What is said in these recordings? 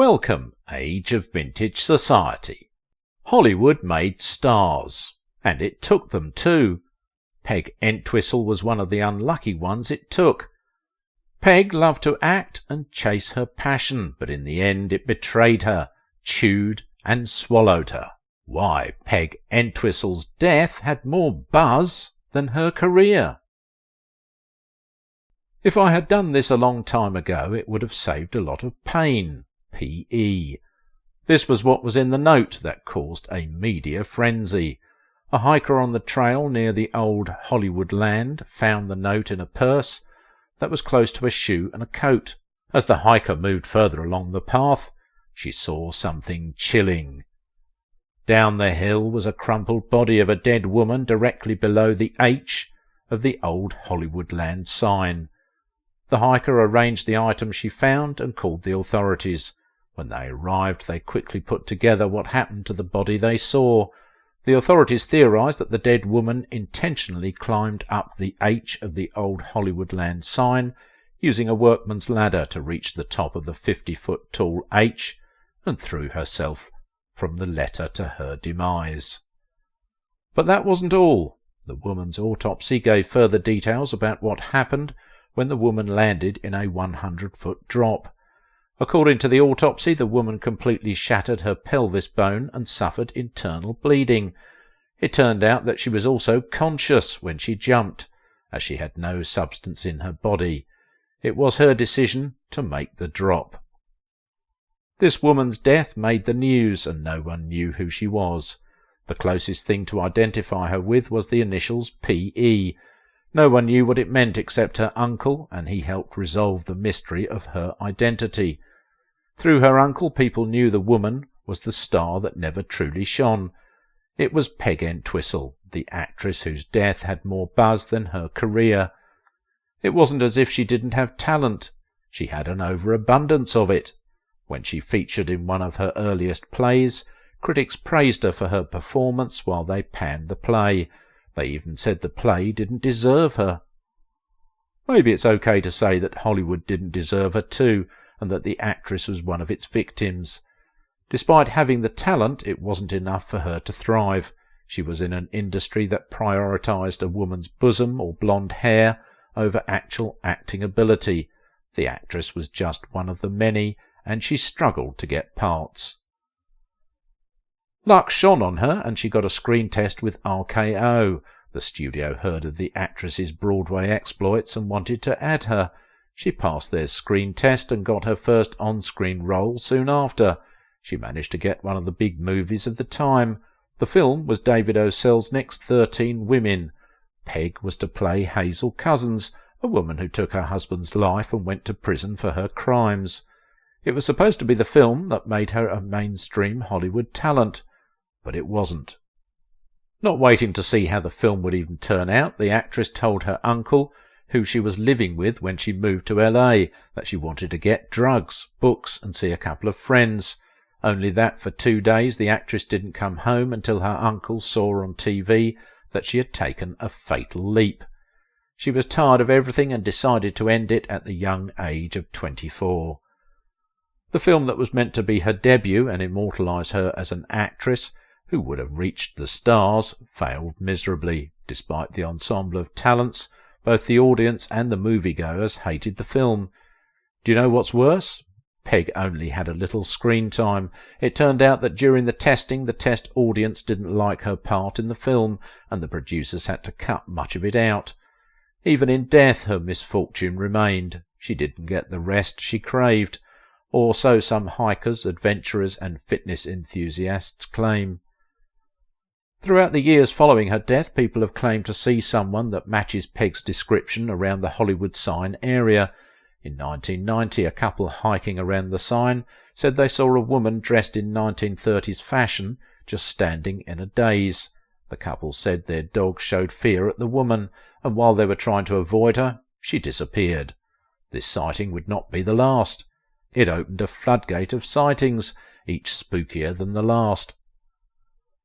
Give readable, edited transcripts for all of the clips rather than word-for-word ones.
Welcome, age of vintage society. Hollywood made stars, and it took them too. Peg Entwistle was one of the unlucky ones it took. Peg loved to act and chase her passion, but in the end it betrayed her, chewed and swallowed her. Why, Peg Entwistle's death had more buzz than her career. If I had done this a long time ago, it would have saved a lot of pain. P.E. This was what was in the note that caused a media frenzy. A hiker on the trail near the old Hollywood land found the note in a purse that was close to a shoe and a coat. As the hiker moved further along the path, she saw something chilling. Down the hill was a crumpled body of a dead woman directly below the H of the old Hollywood land sign. The hiker arranged the item she found and called the authorities. When they arrived, they quickly put together what happened to the body they saw. The authorities theorized that the dead woman intentionally climbed up the H of the old Hollywood land sign, using a workman's ladder to reach the top of the 50-foot tall H, and threw herself from the letter to her demise. But that wasn't all. The woman's autopsy gave further details about what happened when the woman landed in a 100-foot drop. According to the autopsy, the woman completely shattered her pelvis bone and suffered internal bleeding. It turned out that she was also conscious when she jumped, as she had no substance in her body. It was her decision to make the drop. This woman's death made the news, and no one knew who she was. The closest thing to identify her with was the initials P.E. No one knew what it meant except her uncle, and he helped resolve the mystery of her identity. Through her uncle, people knew the woman was the star that never truly shone. It was Peg Entwistle, the actress whose death had more buzz than her career. It wasn't as if she didn't have talent. She had an overabundance of it. When she featured in one of her earliest plays, critics praised her for her performance while they panned the play. They even said the play didn't deserve her. Maybe it's okay to say that Hollywood didn't deserve her too, and that the actress was one of its victims. Despite having the talent, it wasn't enough for her to thrive. She was in an industry that prioritized a woman's bosom or blonde hair over actual acting ability. The actress was just one of the many, and she struggled to get parts. Luck shone on her, and she got a screen test with RKO. The studio heard of the actress's Broadway exploits and wanted to add her. She passed their screen test and got her first on-screen role soon after. She managed to get one of the big movies of the time. The film was David O. Selznick's 13 Women. Peg was to play Hazel Cousins, a woman who took her husband's life and went to prison for her crimes. It was supposed to be the film that made her a mainstream Hollywood talent, but it wasn't. Not waiting to see how the film would even turn out, the actress told her uncle, who she was living with when she moved to L.A., that she wanted to get drugs, books, and see a couple of friends. Only that for 2 days the actress didn't come home until her uncle saw on TV that she had taken a fatal leap. She was tired of everything and decided to end it at the young age of 24. The film that was meant to be her debut and immortalize her as an actress who would have reached the stars failed miserably. Despite the ensemble of talents, both the audience and the moviegoers hated the film. Do you know what's worse? Peg only had a little screen time. It turned out that during the testing, the test audience didn't like her part in the film, and the producers had to cut much of it out. Even in death, her misfortune remained. She didn't get the rest she craved, or so some hikers, adventurers, and fitness enthusiasts claim. Throughout the years following her death, people have claimed to see someone that matches Peg's description around the Hollywood sign area. In 1990, a couple hiking around the sign said they saw a woman dressed in 1930s fashion just standing in a daze. The couple said their dog showed fear at the woman, and while they were trying to avoid her, she disappeared. This sighting would not be the last. It opened a floodgate of sightings, each spookier than the last.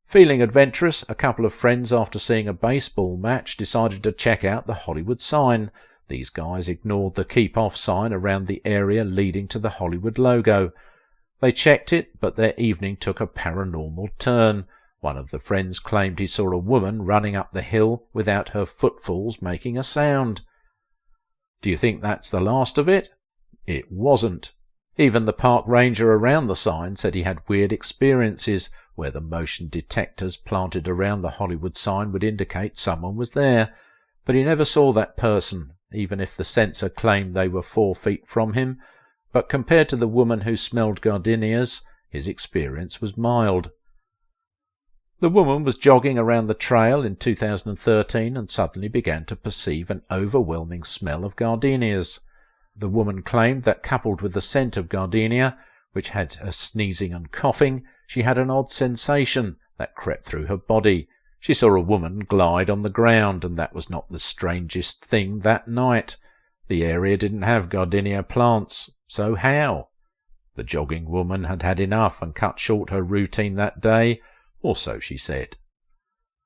Feeling adventurous, a couple of friends, after seeing a baseball match, decided to check out the Hollywood sign. These guys ignored the keep-off sign around the area leading to the Hollywood logo. They checked it, but their evening took a paranormal turn. One of the friends claimed he saw a woman running up the hill without her footfalls making a sound. Do you think that's the last of it? It wasn't. Even the park ranger around the sign said he had weird experiences where the motion detectors planted around the Hollywood sign would indicate someone was there, but he never saw that person, even if the sensor claimed they were 4 feet from him. But compared to the woman who smelled gardenias, his experience was mild. The woman was jogging around the trail in 2013 and suddenly began to perceive an overwhelming smell of gardenias. The woman claimed that coupled with the scent of gardenia, which had her sneezing and coughing, she had an odd sensation that crept through her body. She saw a woman glide on the ground, and that was not the strangest thing that night. The area didn't have gardenia plants, so how? The jogging woman had had enough and cut short her routine that day, or so she said.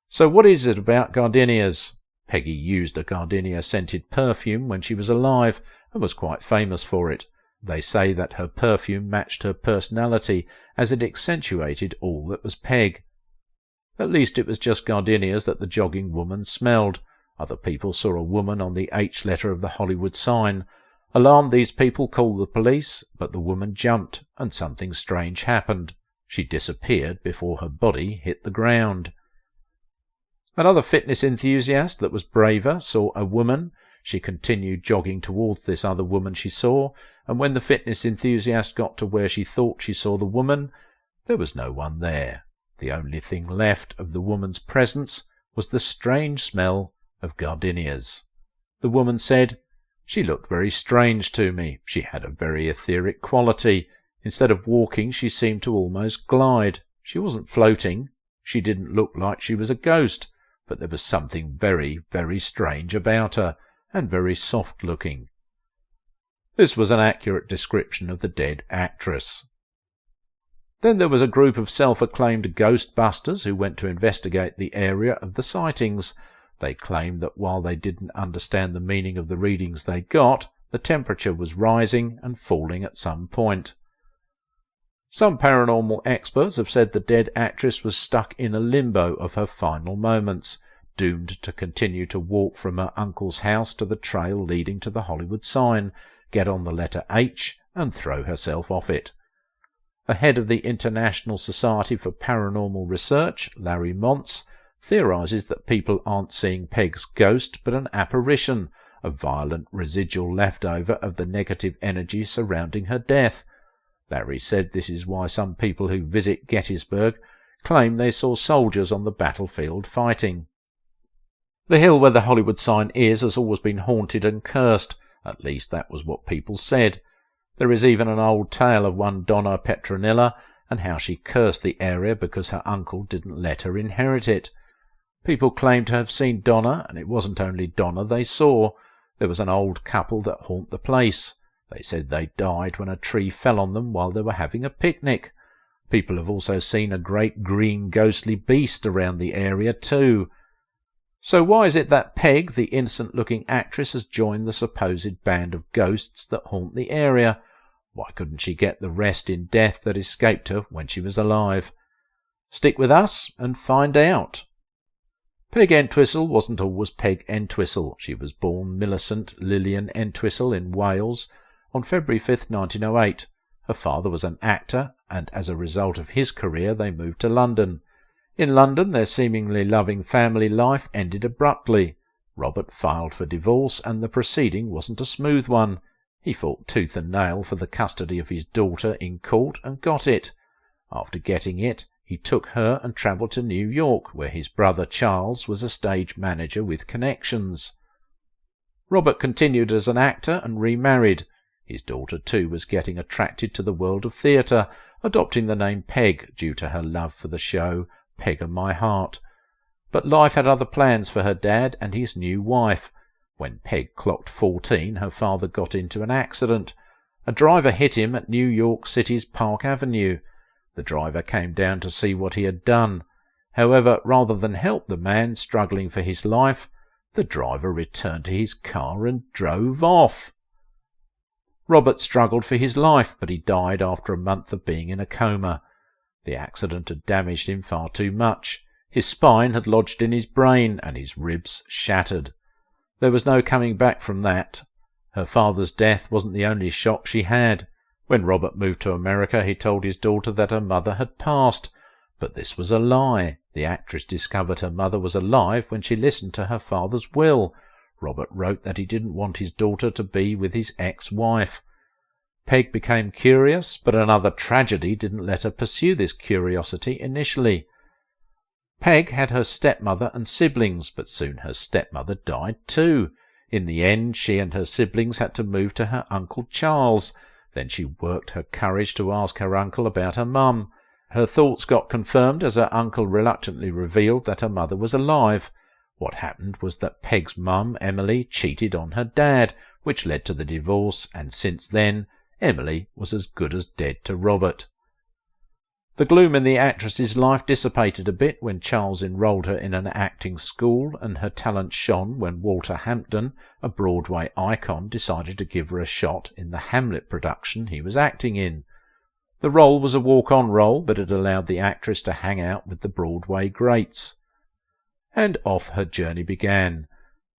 So what is it about gardenias? Peggy used a gardenia-scented perfume when she was alive and was quite famous for it. They say that her perfume matched her personality, as it accentuated all that was Peg. At least it was just gardenias that the jogging woman smelled. Other people saw a woman on the H letter of the Hollywood sign. Alarmed, these people called the police, but the woman jumped, and something strange happened. She disappeared before her body hit the ground. Another fitness enthusiast that was braver saw a woman. She continued jogging towards this other woman she saw, and when the fitness enthusiast got to where she thought she saw the woman, there was no one there. The only thing left of the woman's presence was the strange smell of gardenias. The woman said, "She looked very strange to me. She had a very etheric quality. Instead of walking, she seemed to almost glide. She wasn't floating. She didn't look like she was a ghost, but there was something very, very strange about her, and very soft-looking." This was an accurate description of the dead actress. Then there was a group of self-acclaimed ghostbusters who went to investigate the area of the sightings. They claimed that while they didn't understand the meaning of the readings they got, the temperature was rising and falling at some point. Some paranormal experts have said the dead actress was stuck in a limbo of her final moments, doomed to continue to walk from her uncle's house to the trail leading to the Hollywood sign, get on the letter H, and throw herself off it. The head of the International Society for Paranormal Research, Larry Montz, theorizes that people aren't seeing Peg's ghost but an apparition, a violent residual leftover of the negative energy surrounding her death. Larry said this is why some people who visit Gettysburg claim they saw soldiers on the battlefield fighting. The hill where the Hollywood sign is has always been haunted and cursed. At least that was what people said. There is even an old tale of one Donna Petronilla, and how she cursed the area because her uncle didn't let her inherit it. People claim to have seen Donna, and it wasn't only Donna they saw. There was an old couple that haunt the place. They said they died when a tree fell on them while they were having a picnic. People have also seen a great green ghostly beast around the area too. So why is it that Peg, the innocent-looking actress, has joined the supposed band of ghosts that haunt the area? Why couldn't she get the rest in death that escaped her when she was alive? Stick with us and find out. Peg Entwistle wasn't always Peg Entwistle. She was born Millicent Lillian Entwistle in Wales on February 5, 1908. Her father was an actor, and as a result of his career they moved to London. In London their seemingly loving family life ended abruptly. Robert filed for divorce, and the proceeding wasn't a smooth one. He fought tooth and nail for the custody of his daughter in court and got it. After getting it, he took her and travelled to New York, where his brother Charles was a stage manager with connections. Robert continued as an actor and remarried. His daughter too was getting attracted to the world of theatre, adopting the name Peg due to her love for the show Peg of My Heart. But life had other plans for her dad and his new wife. When Peg clocked 14, her father got into an accident. A driver hit him at New York City's Park Avenue. The driver came down to see what he had done. However, rather than help the man struggling for his life, the driver returned to his car and drove off. Robert struggled for his life, but he died after a month of being in a coma. The accident had damaged him far too much. His spine had lodged in his brain, and his ribs shattered. There was no coming back from that. Her father's death wasn't the only shock she had. When Robert moved to America, he told his daughter that her mother had passed. But this was a lie. The actress discovered her mother was alive when she listened to her father's will. Robert wrote that he didn't want his daughter to be with his ex-wife. Peg became curious, but another tragedy didn't let her pursue this curiosity initially. Peg had her stepmother and siblings, but soon her stepmother died too. In the end, she and her siblings had to move to her Uncle Charles. Then she worked her courage to ask her uncle about her mum. Her thoughts got confirmed as her uncle reluctantly revealed that her mother was alive. What happened was that Peg's mum, Emily, cheated on her dad, which led to the divorce, and since then Emily was as good as dead to Robert. The gloom in the actress's life dissipated a bit when Charles enrolled her in an acting school, and her talent shone when Walter Hampden, a Broadway icon, decided to give her a shot in the Hamlet production he was acting in. The role was a walk-on role, but it allowed the actress to hang out with the Broadway greats. And off her journey began.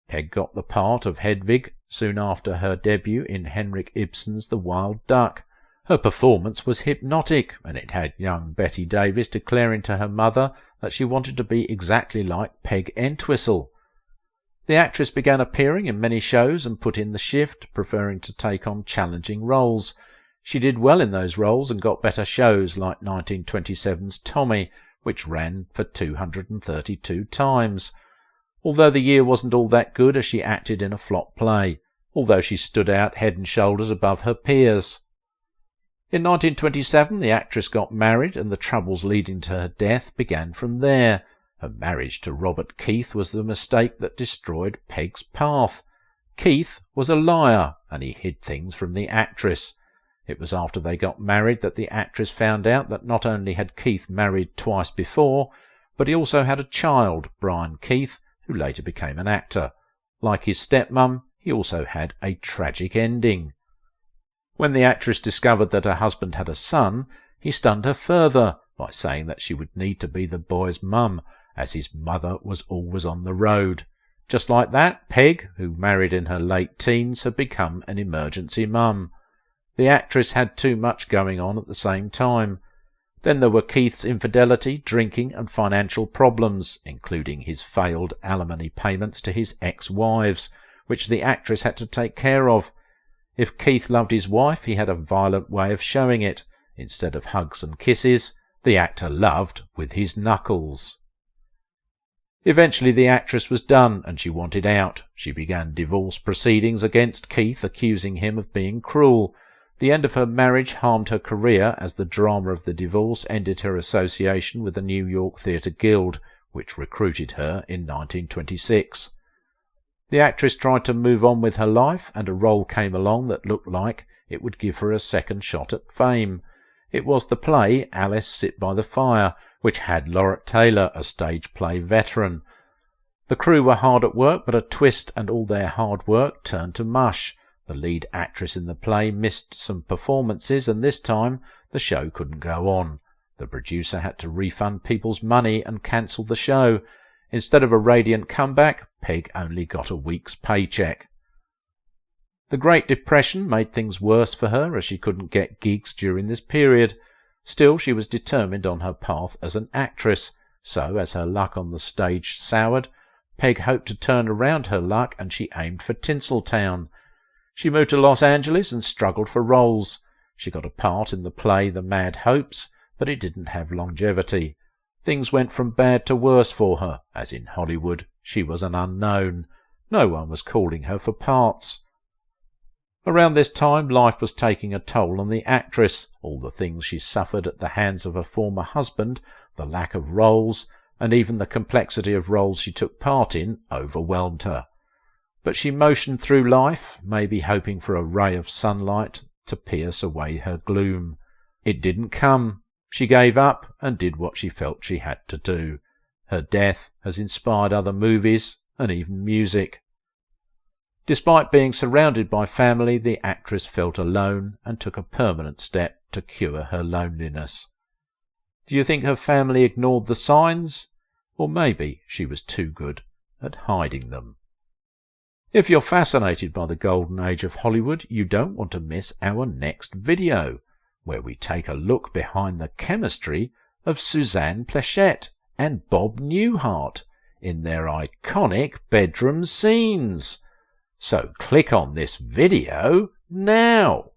Peg got the part of Hedvig soon after her debut in Henrik Ibsen's The Wild Duck. Her performance was hypnotic, and it had young Betty Davis declaring to her mother that she wanted to be exactly like Peg Entwistle. The actress began appearing in many shows and put in the shift, preferring to take on challenging roles. She did well in those roles and got better shows like 1927's Tommy, which ran for 232 times. Although the year wasn't all that good, as she acted in a flop play, although she stood out head and shoulders above her peers. In 1927 the actress got married, and the troubles leading to her death began from there. Her marriage to Robert Keith was the mistake that destroyed Peg's path. Keith was a liar, and he hid things from the actress. It was after they got married that the actress found out that not only had Keith married twice before, but he also had a child, Brian Keith, who later became an actor. Like his stepmum, he also had a tragic ending. When the actress discovered that her husband had a son, he stunned her further by saying that she would need to be the boy's mum, as his mother was always on the road. Just like that, Peg, who married in her late teens, had become an emergency mum. The actress had too much going on at the same time. Then there were Keith's infidelity, drinking, and financial problems, including his failed alimony payments to his ex-wives, which the actress had to take care of. If Keith loved his wife, he had a violent way of showing it. Instead of hugs and kisses, the actor loved with his knuckles. Eventually the actress was done, and she wanted out. She began divorce proceedings against Keith, accusing him of being cruel. The end of her marriage harmed her career, as the drama of the divorce ended her association with the New York Theatre Guild, which recruited her in 1926. The actress tried to move on with her life, and a role came along that looked like it would give her a second shot at fame. It was the play Alice Sit by the Fire, which had Lauret Taylor, a stage play veteran. The crew were hard at work, but a twist and all their hard work turned to mush. The lead actress in the play missed some performances, and this time the show couldn't go on. The producer had to refund people's money and cancel the show. Instead of a radiant comeback, Peg only got a week's paycheck. The Great Depression made things worse for her, as she couldn't get gigs during this period. Still, she was determined on her path as an actress, so as her luck on the stage soured, Peg hoped to turn around her luck, and she aimed for Tinseltown. She moved to Los Angeles and struggled for roles. She got a part in the play The Mad Hopes, but it didn't have longevity. Things went from bad to worse for her, as in Hollywood she was an unknown. No one was calling her for parts. Around this time life was taking a toll on the actress. All the things she suffered at the hands of her former husband, the lack of roles, and even the complexity of roles she took part in, overwhelmed her. But she motioned through life, maybe hoping for a ray of sunlight to pierce away her gloom. It didn't come. She gave up and did what she felt she had to do. Her death has inspired other movies and even music. Despite being surrounded by family, the actress felt alone and took a permanent step to cure her loneliness. Do you think her family ignored the signs? Or maybe she was too good at hiding them. If you're fascinated by the golden age of Hollywood, you don't want to miss our next video, where we take a look behind the chemistry of Suzanne Pleshette and Bob Newhart in their iconic bedroom scenes. So click on this video now.